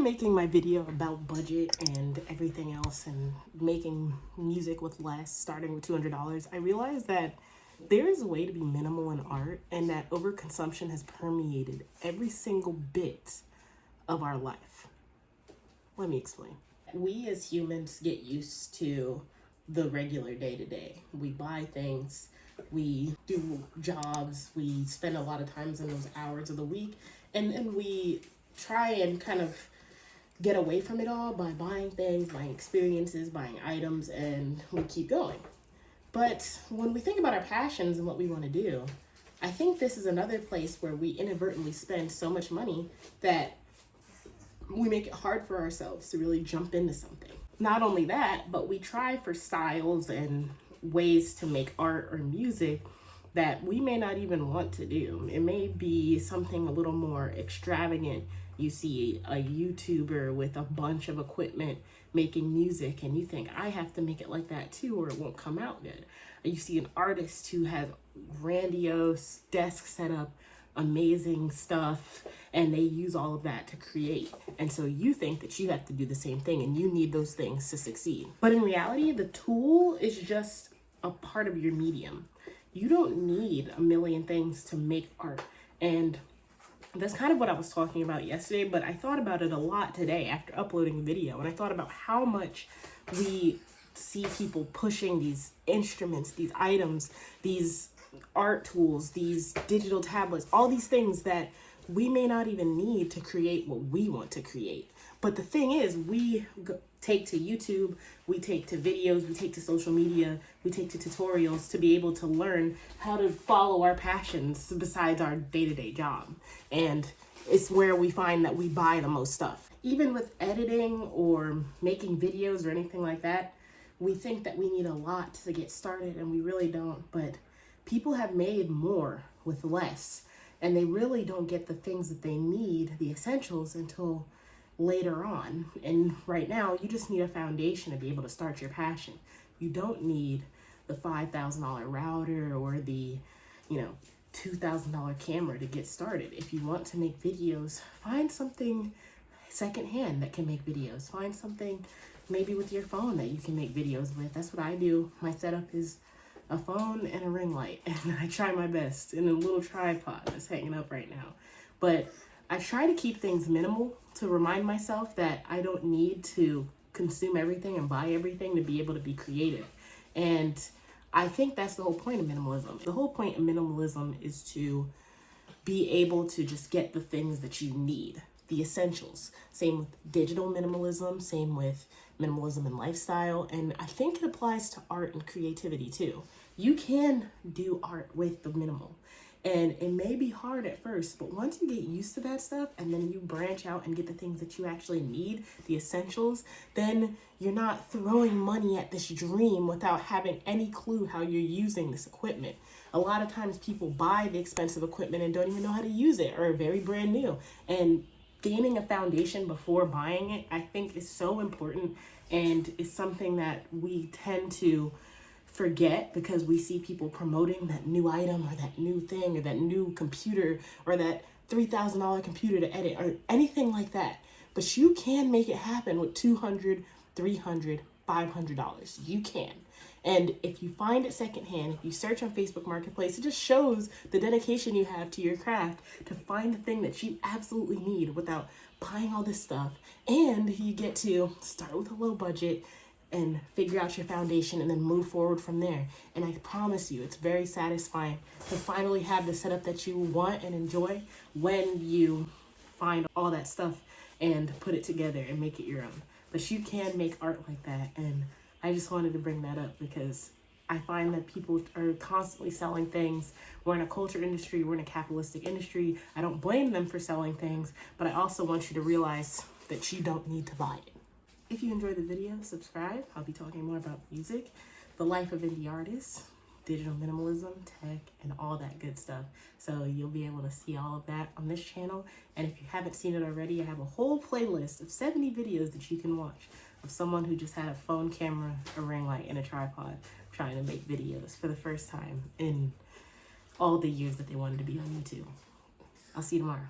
started making my video about budget and everything else and making music with less, starting with $200, I realized that there is a way to be minimal in art and that overconsumption has permeated every single bit of our life. Let me explain. We as humans get used to the regular day-to-day. We buy things, we do jobs, we spend a lot of times in those hours of the week, and then we try and kind of get away from it all by buying things, buying experiences, buying items, and we keep going. But when we think about our passions and what we want to do, I think this is another place where we inadvertently spend so much money that we make it hard for ourselves to really jump into something. Not only that, but we try for styles and ways to make art or music that we may not even want to do. It may be something a little more extravagant. You see a YouTuber with a bunch of equipment making music and you think, I have to make it like that too or it won't come out good. You see an artist who has grandiose desk setup, amazing stuff, and they use all of that to create. And so you think that you have to do the same thing and you need those things to succeed. But in reality, the tool is just a part of your medium. You don't need a million things to make art. And that's kind of what I was talking about yesterday, but I thought about it a lot today after uploading the video. And I thought about how much we see people pushing these instruments, these items, these art tools, these digital tablets, all these things that we may not even need to create what we want to create. But the thing is, we take to YouTube, we take to videos, we take to social media, we take to tutorials to be able to learn how to follow our passions besides our day-to-day job. And it's where we find that we buy the most stuff. Even with editing or making videos or anything like that, we think that we need a lot to get started and we really don't. But people have made more with less and they really don't get the things that they need, the essentials, until later on. And right now, you just need a foundation to be able to start your passion. You don't need the $5,000 router or the, $2,000 camera to get started. If you want to make videos, find something secondhand that can make videos. Find something maybe with your phone that you can make videos with. That's what I do. My setup is a phone and a ring light, and I try my best, in a little tripod that's hanging up right now. But I try to keep things minimal to remind myself that I don't need to consume everything and buy everything to be able to be creative. And I think that's the whole point of minimalism. The whole point of minimalism is to be able to just get the things that you need, the essentials. Same with digital minimalism, same with minimalism and lifestyle. And I think it applies to art and creativity too. You can do art with the minimal. And it may be hard at first, but once you get used to that stuff and then you branch out and get the things that you actually need, the essentials, then you're not throwing money at this dream without having any clue how you're using this equipment. A lot of times people buy the expensive equipment and don't even know how to use it or are very brand new. And gaining a foundation before buying it, I think, is so important, and it's something that we tend to forget because we see people promoting that new item or that new thing or that new computer or that $3,000 computer to edit or anything like that. But you can make it happen with $200, $300, $500. You can. And if you find it secondhand, if you search on Facebook Marketplace, it just shows the dedication you have to your craft to find the thing that you absolutely need without buying all this stuff. And you get to start with a low budget and figure out your foundation and then move forward from there. And I promise you, it's very satisfying to finally have the setup that you want and enjoy when you find all that stuff and put it together and make it your own. But you can make art like that, and I just wanted to bring that up because I find that people are constantly selling things. We're in a culture industry, we're in a capitalistic industry. I don't blame them for selling things, but I also want you to realize that you don't need to buy it. If you enjoyed the video, subscribe. I'll be talking more about music, the life of indie artists, digital minimalism, tech, and all that good stuff. So you'll be able to see all of that on this channel. And if you haven't seen it already, I have a whole playlist of 70 videos that you can watch of someone who just had a phone camera, a ring light, and a tripod trying to make videos for the first time in all the years that they wanted to be on YouTube. I'll see you tomorrow.